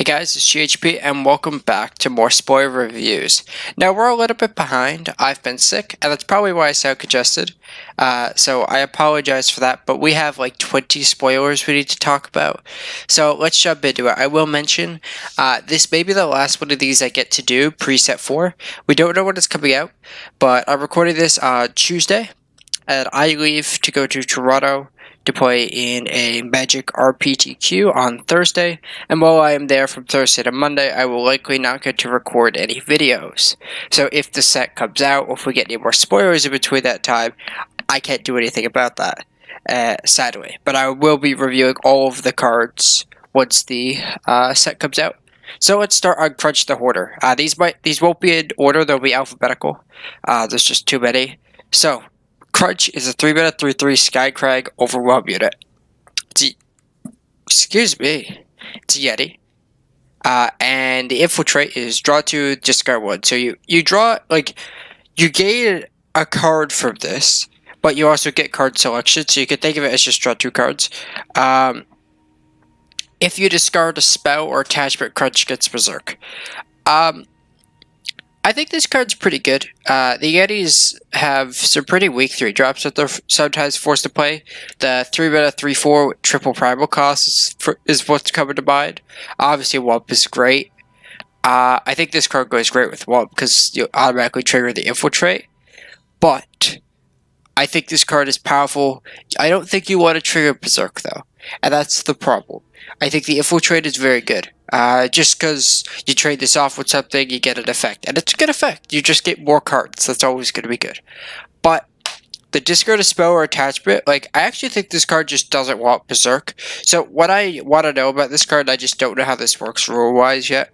Hey guys, it's GHP and welcome back to more spoiler reviews. Now we're a little bit behind. I've been sick and that's probably why I sound congested. So I apologize for that, but we have like 20 spoilers we need to talk about. So let's jump into it. I will mention this may be the last one of these I get to do, preset 4. We don't know when it's coming out, but I'm recording this Tuesday and I leave to go to Toronto to play in a Magic RPTQ on Thursday, and while I am there from Thursday to Monday, I will likely not get to record any videos. So if the set comes out, or if we get any more spoilers in between that time, I can't do anything about that, sadly. But I will be reviewing all of the cards once the set comes out. So let's start on Crunch the Hoarder. These won't be in order, they'll be alphabetical. There's just too many. So Crunch is a 3-mana 3/3 Skycrag Overwhelm unit. Excuse me. It's a Yeti. And the Infiltrate is draw 2, discard 1. So you draw, like, you gain a card from this, but you also get card selection, so you can think of it as just draw 2 cards. If you discard a spell or attachment, Crunch gets Berserk. I think this card's pretty good. The Yetis have some pretty weak 3-drops that they're sometimes forced to play. The 3-mana 3/4 triple primal cost is what's coming to mind. Obviously, Wump is great. I think this card goes great with Wump because you automatically trigger the Infiltrate. But I think this card is powerful. I don't think you want to trigger Berserk, though. And that's the problem. I think the Infiltrate is very good. Just because you trade this off with something, you get an effect. And it's a good effect. You just get more cards. That's always going to be good. But the discard a spell or attachment, like, I actually think this card just doesn't want Berserk. So what I want to know about this card, I just don't know how this works rule-wise yet,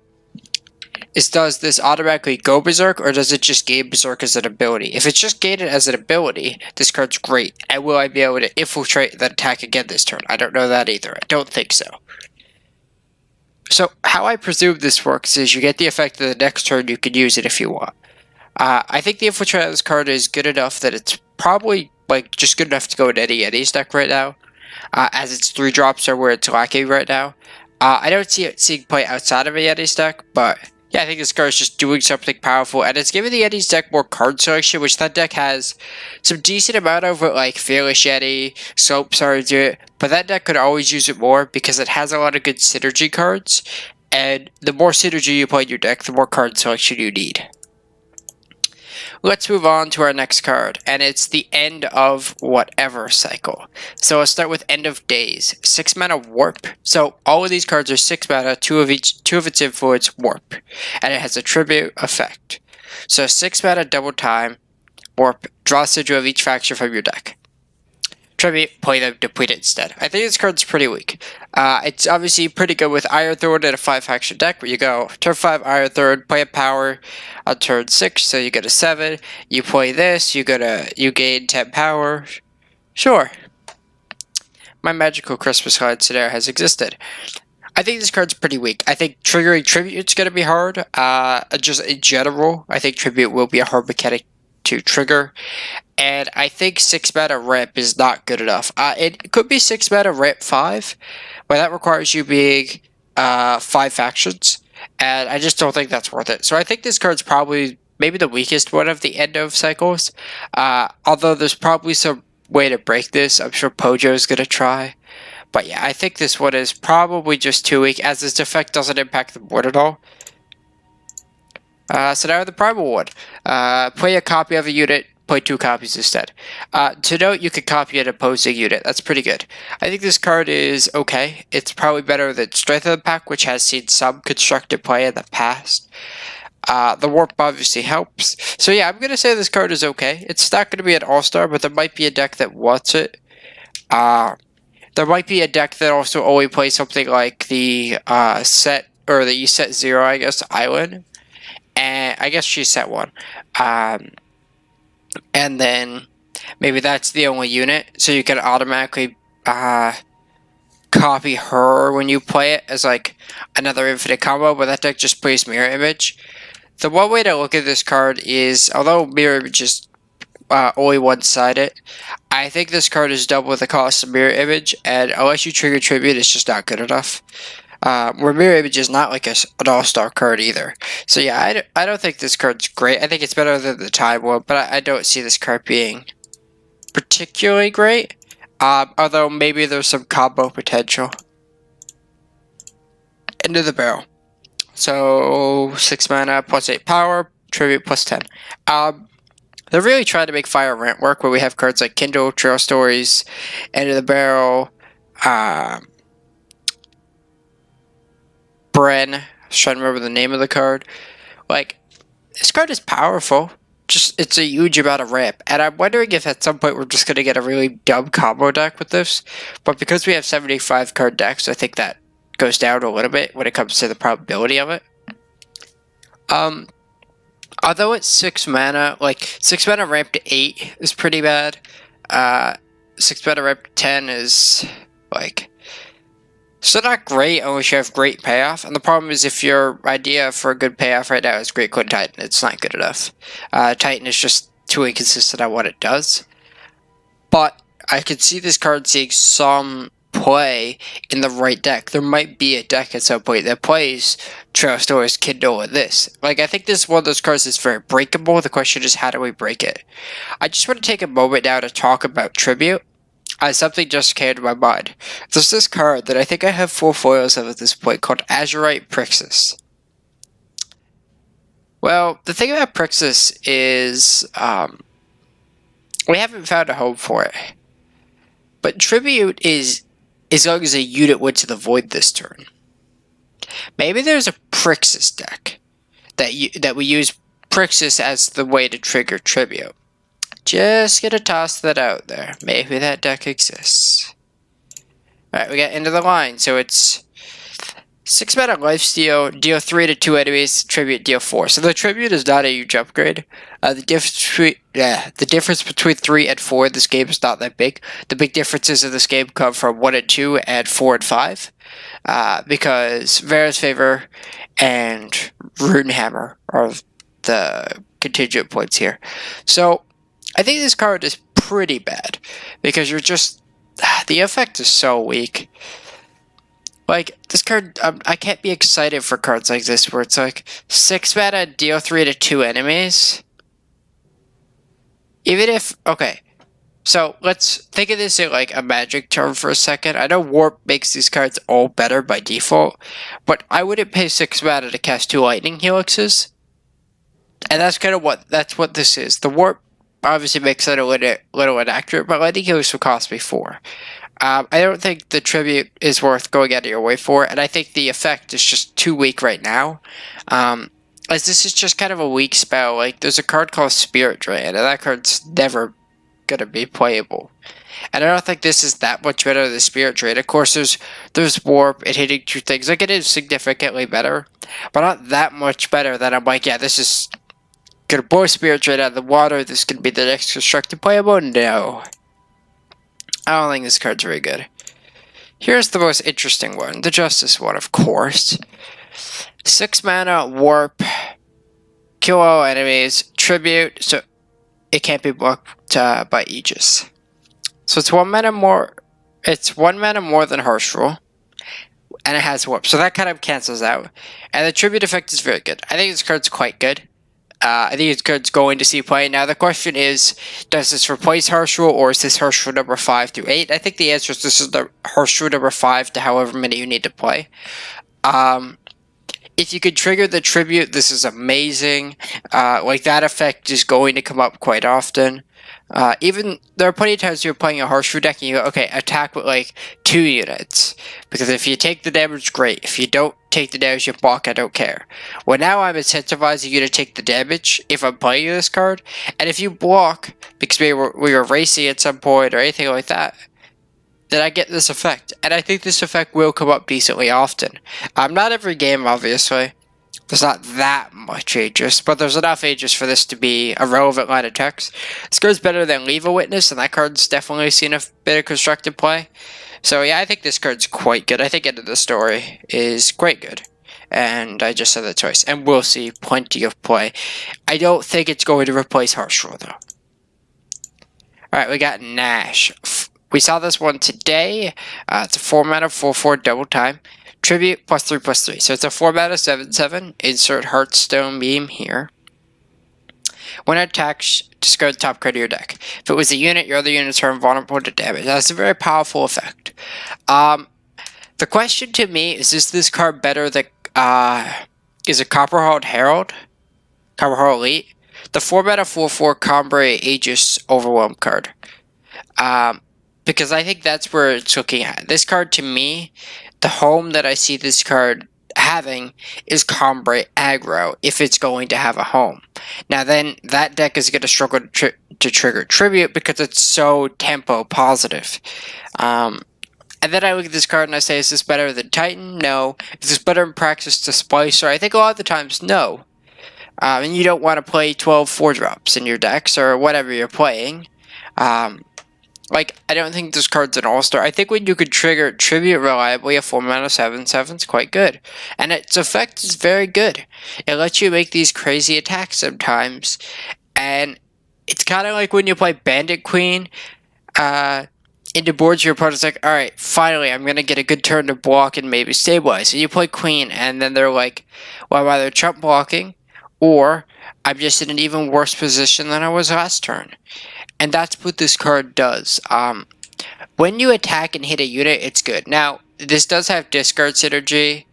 is does this automatically go Berserk, or does it just gain Berserk as an ability? If it's just gained it as an ability, this card's great. And will I be able to Infiltrate and then attack again this turn? I don't know that either. I don't think so. So how I presume this works is you get the effect that the next turn you can use it if you want. I think the Infiltrate of this card is good enough that it's probably like just good enough to go in any Yetis deck right now, as its 3-drops are where it's lacking right now. I don't see it seeing play outside of a Yetis deck, but yeah, I think this card is just doing something powerful, and it's giving the Yetis deck more card selection, which that deck has some decent amount of, like Fearless Yeti, Soap Sergeant, but that deck could always use it more because it has a lot of good synergy cards, and the more synergy you play in your deck, the more card selection you need. Let's move on to our next card, and it's the End of Whatever cycle. So let's start with End of Days. 6-mana Warp. So all of these cards are 6 mana, 2 of its influence, Warp. And it has a tribute effect. So 6 mana, double time, Warp, draw a sigil of each faction from your deck. Tribute, play them, deplete it instead. I think this card's pretty weak. It's obviously pretty good with Iron Thorn in a 5-faction deck where you go turn 5 Iron Thorn, play a power on turn 6, so you get a 7. You play this, you gain 10 power. Sure. My magical Christmas card scenario has existed. I think this card's pretty weak. I think triggering Tribute's going to be hard. Just in general, I think Tribute will be a hard mechanic to trigger. And I think 6-mana ramp is not good enough. It could be 6-mana ramp 5, but that requires you being 5 factions, and I just don't think that's worth it. So I think this card's probably maybe the weakest one of the End of cycles. Although there's probably some way to break this. I'm sure Pojo's going to try. But yeah, I think this one is probably just too weak, as this effect doesn't impact the board at all. So now the Primal one. Play a copy of a unit, play 2 copies instead. To note, you could copy an opposing unit. That's pretty good. I think this card is okay. It's probably better than Strength of the Pack, which has seen some constructed play in the past. The Warp obviously helps. So yeah, I'm going to say this card is okay. It's not going to be an all-star, but there might be a deck that wants it. There might be a deck that also only plays something like the set 0, I guess, Island. And I guess she's set 1. And then maybe that's the only unit, so you can automatically copy her when you play it as like another infinite combo, but that deck just plays Mirror Image. The one way to look at this card is, although Mirror Image is only one-sided, I think this card is double the cost of Mirror Image, and unless you trigger Tribute, it's just not good enough. Where Mirror Image is not like an all-star card either. So yeah, I don't think this card's great. I think it's better than the Time one, but I don't see this card being particularly great. Although maybe there's some combo potential. Into the barrel. So 6 mana plus 8 power, tribute plus 10. They're really trying to make Fire Rant work, where we have cards like Kindle, Trail Stories, End of the Barrel, Bren. I was trying to remember the name of the card. Like, this card is powerful. Just, it's a huge amount of ramp. And I'm wondering if at some point we're just going to get a really dumb combo deck with this. But because we have 75 card decks, I think that goes down a little bit when it comes to the probability of it. Although it's 6 mana, like 6 mana ramp to 8 is pretty bad. 6 mana ramp to 10 is like still not great unless you have great payoff. And the problem is if your idea for a good payoff right now is Great Queen Titan, it's not good enough. Titan is just too inconsistent on what it does. But I could see this card seeing some play in the right deck. There might be a deck at some point that plays Trail Stories, Kindle, and this. Like, I think this is one of those cards that's very breakable. The question is, how do we break it? I just want to take a moment now to talk about Tribute. Something just came to my mind. There's this card that I think I have 4 foils of at this point called Azurite Prixis. Well, the thing about Prixis is we haven't found a home for it. But Tribute is as long as a unit went to the void this turn. Maybe there's a Prixis deck that we use Prixis as the way to trigger Tribute. Just gonna toss that out there. Maybe that deck exists. Alright, we got Into the Line. So it's 6 mana lifesteal, deal 3 to 2 enemies, tribute, deal 4. So the tribute is not a huge upgrade. The difference between 3 and 4 in this game is not that big. The big differences in this game come from 1 and 2 and 4 and 5. Because Vera's Favor and Runehammer are the contingent points here. So I think this card is pretty bad. Because you're just... the effect is so weak. Like, this card, I can't be excited for cards like this where it's like 6 mana, deal 3 to 2 enemies. Even if, okay, so let's think of this in like a Magic term for a second. I know Warp makes these cards all better by default, but I wouldn't pay 6 mana to cast 2 Lightning Helixes. And that's kind of what this is. The Warp obviously makes it a little inaccurate, but Lightning Helix will cost me 4. I don't think the tribute is worth going out of your way for, and I think the effect is just too weak right now. As this is just kind of a weak spell. Like, there's a card called Spirit Drain, and that card's never gonna be playable. And I don't think this is that much better than Spirit Drain. Of course, there's Warp and hitting 2 things. Like, it is significantly better, but not that much better that I'm like, yeah, this is gonna blow Spirit Drain out of the water. This could be the next constructed playable. No. I don't think this card's very good. Here's the most interesting one. The Justice one, of course. 6 mana, Warp, kill all enemies, Tribute, so it can't be blocked by Aegis. So it's 1 mana more. It's 1 mana more than Harsh Rule. And it has Warp, so that kind of cancels out. And the Tribute effect is very good. I think this card's quite good. I think this card's going to see play. Now the question is, does this replace Harsh Rule, or is this Harsh Rule number 5 through 8? I think the answer is this is the Harsh Rule number 5 to however many you need to play. If you could trigger the Tribute, this is amazing. Like, that effect is going to come up quite often. Even, there are plenty of times you're playing a Harsh Rule deck and you go, okay, attack with like 2 units. Because if you take the damage, great. If you don't take the damage, you block, I don't care. Well, now I'm incentivizing you to take the damage if I'm playing this card. And if you block, because we were racing at some point or anything like that, then I get this effect. And I think this effect will come up decently often. Not every game, obviously. There's not that much Aegis, but there's enough Aegis for this to be a relevant line of text. This card's better than Leave a Witness, and that card's definitely seen a bit of constructed play. So yeah, I think this card's quite good. I think End of the Story is quite good. And I just said that twice. And we'll see plenty of play. I don't think it's going to replace Harsh Rule, though. Alright, we got Nash. We saw this one today. It's a 4 mana, 4/4 double time. Tribute +3/+3. So it's a 4-mana 7/7. Insert Heartstone Beam here. When it attacks, discard the top card of your deck. If it was a unit, your other units are invulnerable to damage. That's a very powerful effect. The question to me is this card better than is it Copperheart Herald? Copperheart Elite? The 4-mana 4/4 Combre Aegis Overwhelm card. Because I think that's where it's looking at. This card, to me, the home that I see this card having is Combre Aggro, if it's going to have a home. Now then, that deck is going to struggle to trigger Tribute because it's so tempo positive. And then I look at this card and I say, is this better than Titan? No. Is this better in practice to Splicer? I think a lot of the times, no. And you don't want to play 12 4-drops in your decks or whatever you're playing. Like, I don't think this card's an all-star. I think when you could trigger Tribute reliably, a 4-mana 7/7 is quite good. And its effect is very good. It lets you make these crazy attacks sometimes. And it's kind of like when you play Bandit Queen into boards, your opponent's like, alright, finally, I'm going to get a good turn to block and maybe stabilize. So you play Queen, and then they're like, well, I'm either chump blocking, or I'm just in an even worse position than I was last turn. And that's what this card does. When you attack and hit a unit, it's good. Now, this does have discard synergy,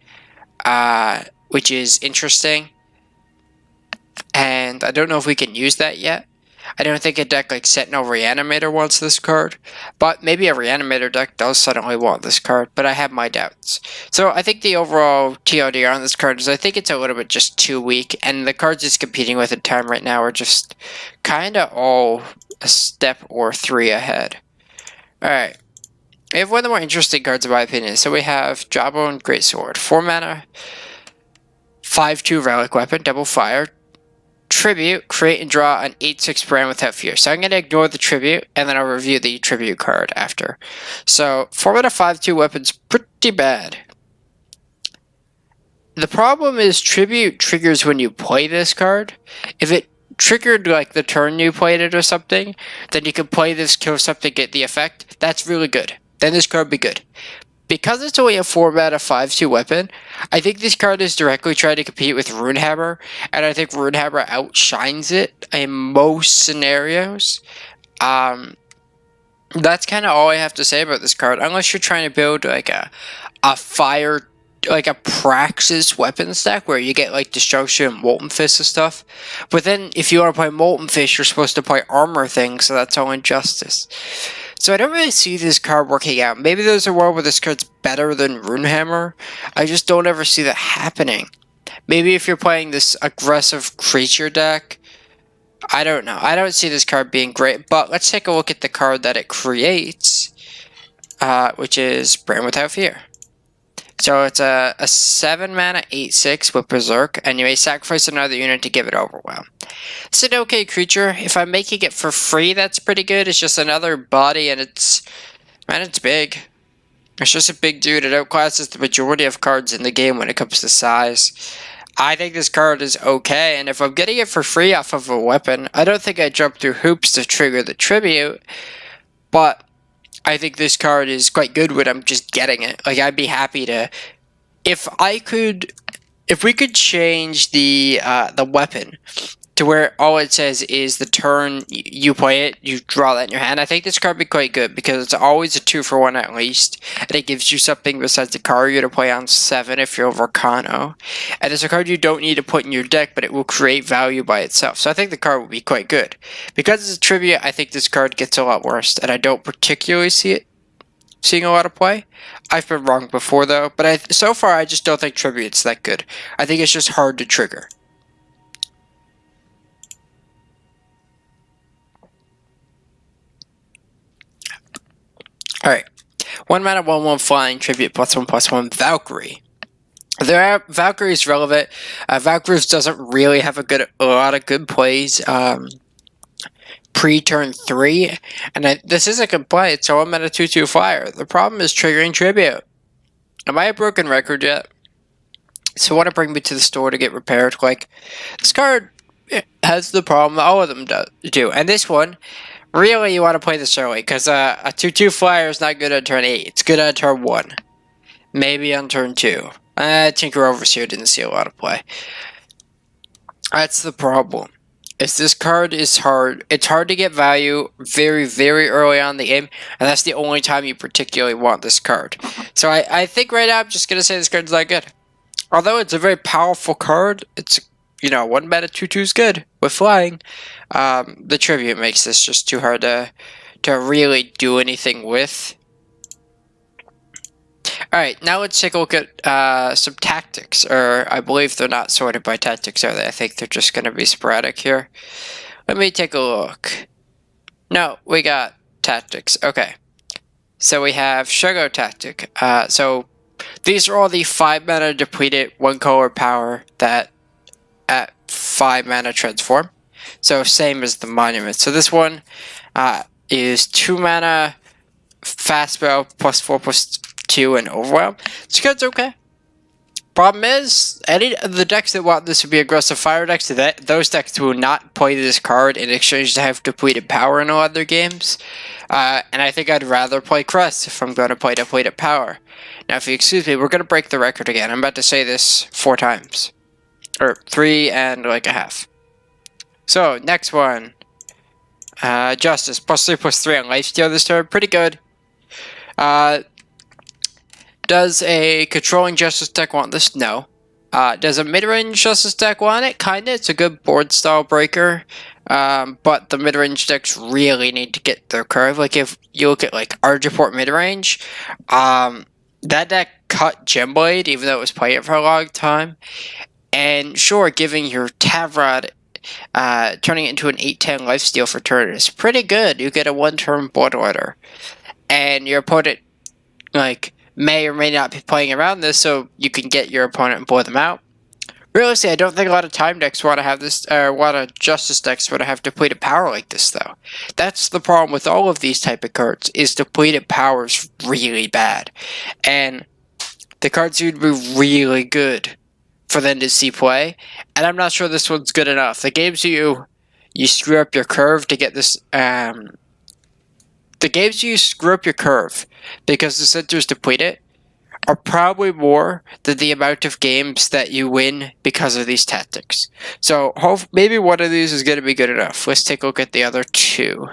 which is interesting. And I don't know if we can use that yet. I don't think a deck like Sentinel Reanimator wants this card. But maybe a Reanimator deck does suddenly want this card. But I have my doubts. So I think the overall TLDR on this card is I think it's a little bit just too weak. And the cards it's competing with in time right now are just kind of all a step or 3 ahead. Alright. We have one of the more interesting cards in my opinion. So we have Jawbone Greatsword. 4-mana, 5/2 Relic Weapon, double fire. Tribute, create and draw an 8/6 brand without fear. So I'm going to ignore the tribute, and then I'll review the tribute card after. So 4-mana 5/2 weapon's pretty bad. The problem is tribute triggers when you play this card. If it triggered like the turn you played it or something, then you can play this, kill something, get the effect. That's really good. Then this card would be good. Because it's only a 4-mana 5/2 weapon, I think this card is directly trying to compete with Runehammer, and I think Runehammer outshines it in most scenarios. That's kind of all I have to say about this card, unless you're trying to build like a fire, like a Praxis weapons deck where you get like Destruction and Molten Fist and stuff. But then if you want to play Molten Fist, you're supposed to play armor things, so that's all Injustice. So I don't really see this card working out. Maybe there's a world where this card's better than Runehammer. I just don't ever see that happening. Maybe if you're playing this aggressive creature deck, I don't know. I don't see this card being great. But let's take a look at the card that it creates, which is Brand Without Fear. So it's a 7-mana 8/6 with Berserk, and you may sacrifice another unit to give it Overwhelm. It's an okay creature. If I'm making it for free, that's pretty good. It's just another body, and it's big. It's just a big dude. It outclasses the majority of cards in the game when it comes to size. I think this card is okay, and if I'm getting it for free off of a weapon, I don't think I jump through hoops to trigger the tribute, but I think this card is quite good when I'm just getting it. Like, I'd be happy to, if we could change the weapon to where all it says is the turn you play it, you draw that in your hand. I think this card would be quite good because it's always a 2-for-1 at least, and it gives you something besides the Karuya to play on 7 if you're Volcano. And it's a card you don't need to put in your deck, but it will create value by itself. So I think the card will be quite good. Because it's a tribute, I think this card gets a lot worse, and I don't particularly see it seeing a lot of play. I've been wrong before though, but so far I just don't think tribute's that good. I think it's just hard to trigger. Alright, 1-mana 1/1 flying tribute +1/+1 Valkyrie. Valkyrie is relevant. Valkyrie doesn't really have a lot of good plays pre-turn 3, and this is a good play. It's a 1-mana 2/2 flyer. The problem is triggering tribute. Am I a broken record yet? So want to bring me to the store to get repaired? Like, this card has the problem all of them do, and this one. Really, you want to play this early, because a 2/2 flyer is not good on turn 8. It's good on turn 1. maybe on turn 2. Tinker Overseer didn't see a lot of play. That's the problem. Is this card is hard. It's hard to get value very, very early on in the game, and that's the only time you particularly want this card. So I think right now I'm just going to say this card's not good. Although it's a very powerful card, it's, 1 mana 2/2 is good with flying. The tribute makes this just too hard to really do anything with. Alright, now let's take a look at some tactics, or I believe they're not sorted by tactics, are they? I think they're just going to be sporadic here. Let me take a look. No, we got tactics. Okay. So we have Shogo Tactic. So these are all the 5 mana depleted 1 color power that at 5 mana transform. So same as the Monument. So this one is 2 mana fast spell +4/+2 and overwhelm. This card's okay. Problem is, any of the decks that want this to be aggressive fire decks, those decks will not play this card in exchange to have depleted power in all other games. And I think I'd rather play Crest if I'm going to play depleted power. Now, if you excuse me, we're going to break the record again. I'm about to say this 4 times. Or 3 and like a half. So, next one. Justice, +3/+3 on lifesteal this turn. Pretty good. Does a controlling Justice deck want this? No. Does a mid-range Justice deck want it? Kinda. It's a good board style breaker. But the mid-range decks really need to get their curve. Like if you look at like Argenport mid-range, that deck cut Gemblade even though it was playing it for a long time. And sure, giving your Tavrod, turning it into an 8/10 lifesteal for turn is pretty good. You get a 1-turn board order. And your opponent, may or may not be playing around this, so you can get your opponent and blow them out. Realistically, I don't think a lot of time decks want to have this, or a lot of Justice decks want to have depleted power like this, though. That's the problem with all of these type of cards, is depleted power is really bad. And the cards would be really good for them to see play, and I'm not sure this one's good enough. The games you screw up your curve to get this, the games you screw up your curve because the center's depleted are probably more than the amount of games that you win because of these tactics. So maybe one of these is going to be good enough. Let's take a look at the other 2.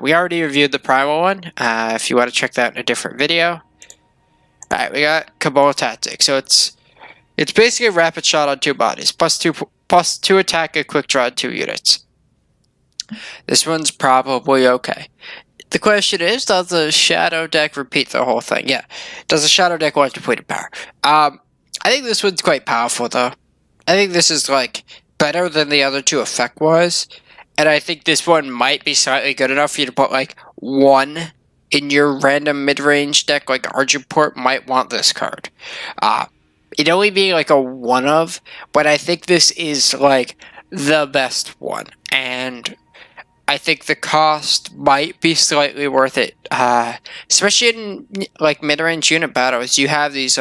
We already reviewed the primal one, if you want to check that in a different video. Alright, we got Cabal Tactic. So it's basically a rapid shot on 2 bodies, +2 attack and quick draw on 2 units. This one's probably okay. The question is, does the Shadow deck repeat the whole thing? Yeah. Does the Shadow deck want depleted power? I think this one's quite powerful, though. I think this is, better than the other 2 effect-wise. And I think this one might be slightly good enough for you to put, 1 in your random mid-range deck. Like, Argenport might want this card. It'd only be, a 1 of, but I think this is, the best one. And I think the cost might be slightly worth it, especially in mid-range unit battles. You have these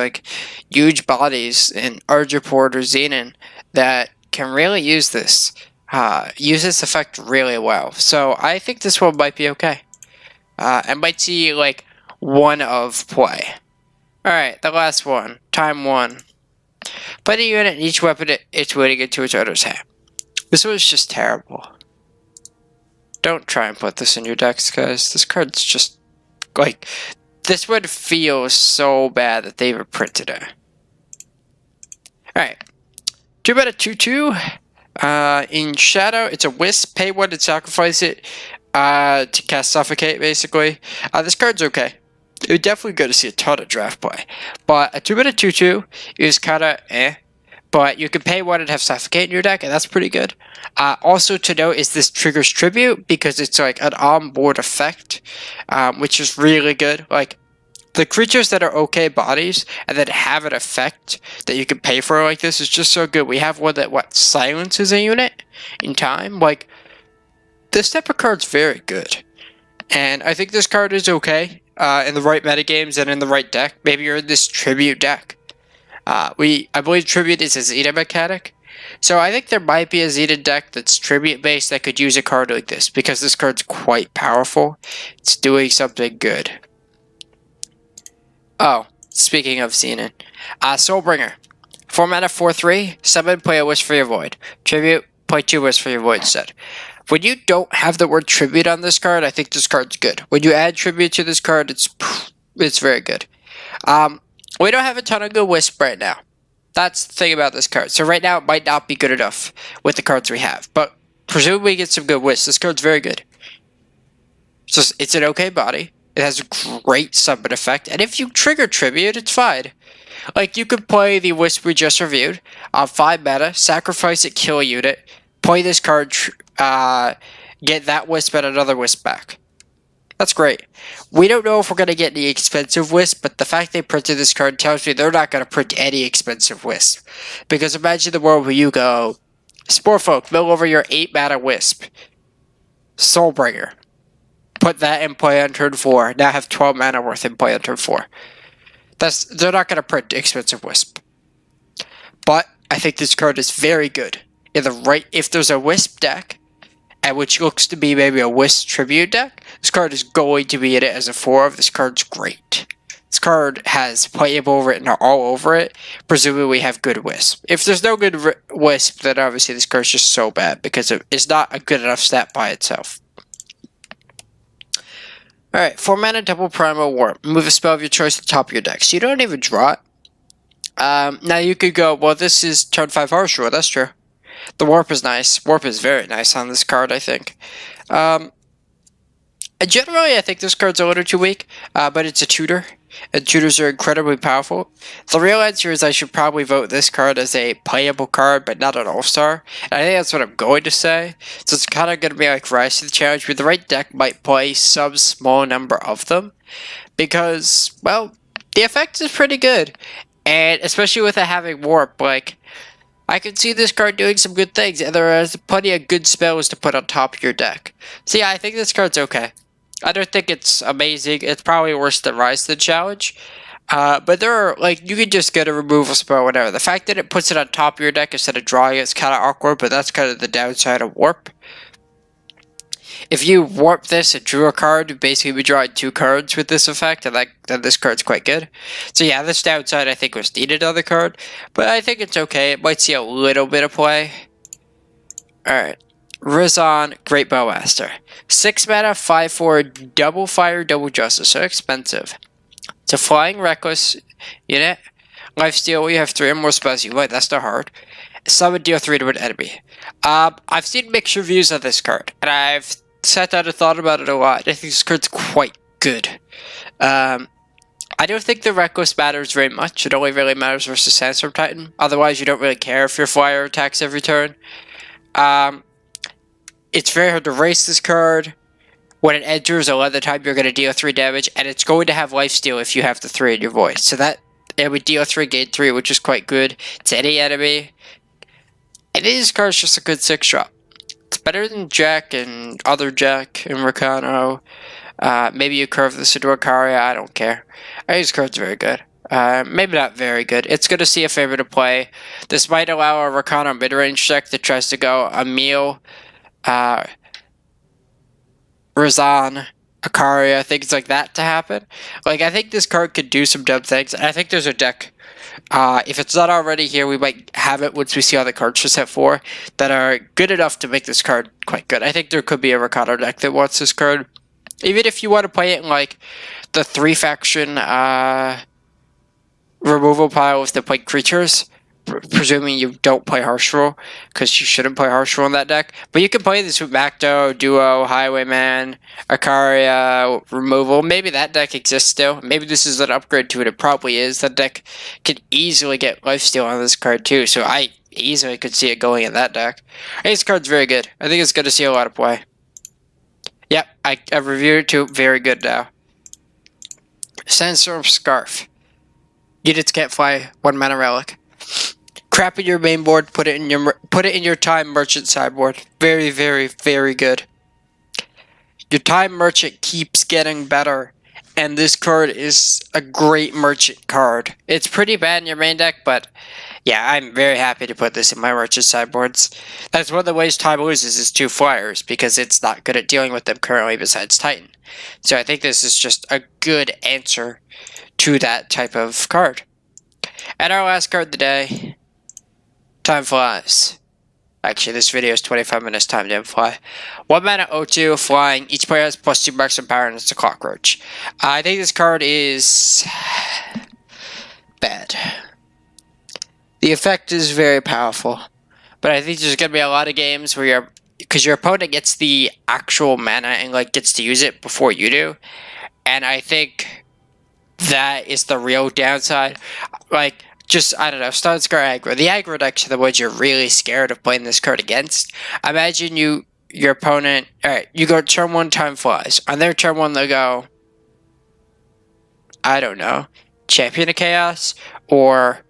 huge bodies in Argenport or Xenon that can really use this effect really well. So I think this one might be okay. I might see 1 of play. All right, the last one, time 1. Put a unit in each weapon it's waiting into its owner's hand. This was just terrible. Don't try and put this in your decks, guys. This card's just, this would feel so bad that they even printed it. Alright. 2 mana 2/2. In Shadow, it's a Wisp. Pay 1 and sacrifice it to cast Suffocate, basically. This card's okay. It would definitely go to see a ton of draft play. But a 2 mana 2/2 is kind of But you can pay 1 and have Suffocate in your deck, and that's pretty good. Also to note is this triggers Tribute, because it's an on-board effect, which is really good. The creatures that are okay bodies, and that have an effect that you can pay for like this is just so good. We have one that, silences a unit in time. This type of card's very good. And I think this card is okay in the right metagames and in the right deck. Maybe you're in this Tribute deck. I believe Tribute is a Zeta mechanic. So I think there might be a Zeta deck that's Tribute based that could use a card like this, because this card's quite powerful. It's doing something good. Oh, speaking of seeing it. Soulbringer. 4 mana, 4/3. Summon, play a Wisp for your Void. Tribute, play 2 Wisp for your Void instead. When you don't have the word Tribute on this card, I think this card's good. When you add Tribute to this card, it's very good. We don't have a ton of good Wisp right now. That's the thing about this card. So right now, it might not be good enough with the cards we have. But presumably we get some good Wisp. This card's very good. So it's an okay body. It has a great summon effect. And if you trigger Tribute, it's fine. Like, you could play the Wisp we just reviewed on 5 mana, sacrifice it, kill a unit, play this card, get that Wisp and another Wisp back. That's great. We don't know if we're going to get any expensive Wisp, but the fact they printed this card tells me they're not going to print any expensive Wisp. Because imagine the world where you go, Sporefolk, mill over your 8 mana Wisp. Soulbringer. Put that in play on turn 4. Now have 12 mana worth in play on turn 4. They're not going to print expensive Wisp. But I think this card is very good. If there's a Wisp deck, and which looks to be maybe a Wisp Tribute deck, this card is going to be in it as a 4 of. This card's great. This card has playable written all over it. Presumably we have good Wisp. If there's no good Wisp, then obviously this card's just so bad because it's not a good enough stat by itself. Alright, 4 mana, double Primal Warp. Move a spell of your choice to the top of your deck. So you don't even draw it. Now you could go, well, this is turn 5 Harsh Rule. That's true. The Warp is nice. Warp is very nice on this card, I think. Generally, I think this card's a little too weak, but it's a tutor, and tutors are incredibly powerful. The real answer is I should probably vote this card as a playable card, but not an all-star, and I think that's what I'm going to say. So it's kind of going to be like Rise to the Challenge, where the right deck might play some small number of them, because, well, the effect is pretty good, and especially with it having Warp, like, I can see this card doing some good things, and there is plenty of good spells to put on top of your deck. So yeah, I think this card's okay. I don't think it's amazing. It's probably worse than Rise to the Challenge. But there are, like, you can just get a removal spell or whatever. The fact that it puts it on top of your deck instead of drawing it is kind of awkward, but that's kind of the downside of Warp. If you warp this and drew a card, you'd basically be drawing 2 cards with this effect, and then this card's quite good. So yeah, this downside I think was needed on the card, but I think it's okay. It might see a little bit of play. Alright. Rizon, Great Bowmaster. 6 mana, 5/4, double fire, double justice. So expensive. It's a flying reckless unit. Lifesteal, you have 3 or more spells you like. That's not hard. Summon, deal 3 to an enemy. I've seen mixed reviews of this card, and I've sat down and thought about it a lot. I think this card's quite good. I don't think the reckless matters very much. It only really matters versus Sandstorm Titan. Otherwise, you don't really care if your flyer attacks every turn. It's very hard to race this card. When it enters, a lot of the time you're going to deal 3 damage, and it's going to have lifesteal if you have the 3 in your voice. So that it would deal 3, gain 3, which is quite good to any enemy. And this card's just a good 6-drop. It's better than Jack and other Jack and Rakano. Maybe you curve this into Akaria, I don't care. I think this card's very good. Maybe not very good. It's good to see a favor to play. This might allow a Rakano mid-range deck that tries to go Emil, Razan, Akaria, things like that to happen. Like, I think this card could do some dumb things. I think there's a deck, if it's not already here, we might have it once we see all the cards for set 4, that are good enough to make this card quite good. I think there could be a Rakano deck that wants this card. Even if you want to play it in, like, the 3-faction, removal pile with the play creatures, presuming you don't play Harsh Rule, because you shouldn't play Harsh Rule in that deck. But you can play this with Macto, Duo, Highwayman, Akaria, removal. Maybe that deck exists still. Maybe this is an upgrade to it. It probably is. That deck could easily get lifesteal on this card too, so I easily could see it going in that deck. I think this card's very good. I think it's going to see a lot of play. Yep, I've reviewed it too. Very good now. Sandstorm Scarf. Units can't fly. 1 mana relic. Crap in your main board. Put it in your Time Merchant sideboard. Very, very, very good. Your Time Merchant keeps getting better, and this card is a great Merchant card. It's pretty bad in your main deck, but yeah, I'm very happy to put this in my Merchant sideboards. That's one of the ways Time loses is 2 flyers, because it's not good at dealing with them currently besides Titan. So I think this is just a good answer to that type of card. And our last card of the day, time flies. Actually, this video is 25 minutes, time didn't fly. 1 mana O2, flying. Each player has +2 maximum power, and it's a cockroach. I think this card is bad. The effect is very powerful, but I think there's going to be a lot of games where because your opponent gets the actual mana and like gets to use it before you do, and I think that is the real downside. Like, just, I don't know, Stun Scar aggro. The aggro decks are the ones you're really scared of playing this card against. Imagine your opponent, alright, you go turn 1, time flies. On their turn 1, they go, I don't know, Champion of Chaos, or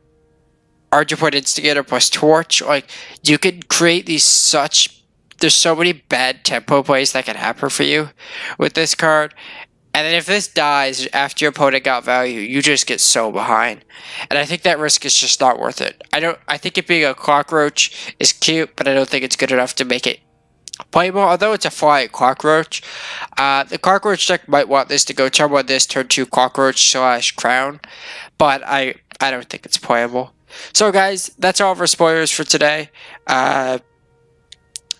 Argenport Instigator plus Torch. Like, you could create these there's so many bad tempo plays that can happen for you with this card. And then if this dies after your opponent got value, you just get so behind. And I think that risk is just not worth it. I think it being a cockroach is cute, but I don't think it's good enough to make it playable. Although it's a flying cockroach. The cockroach deck might want this to go turn 1 this, turn 2 cockroach / crown. But I don't think it's playable. So guys, that's all of our spoilers for today.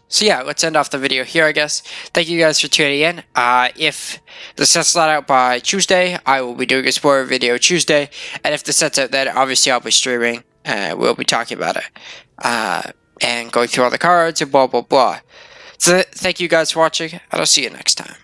So yeah, let's end off the video here, I guess. Thank you guys for tuning in. If the set's not out by Tuesday, I will be doing a spoiler video Tuesday. And if the set's out then, obviously I'll be streaming. We'll be talking about it. And going through all the cards and blah, blah, blah. So thank you guys for watching, and I'll see you next time.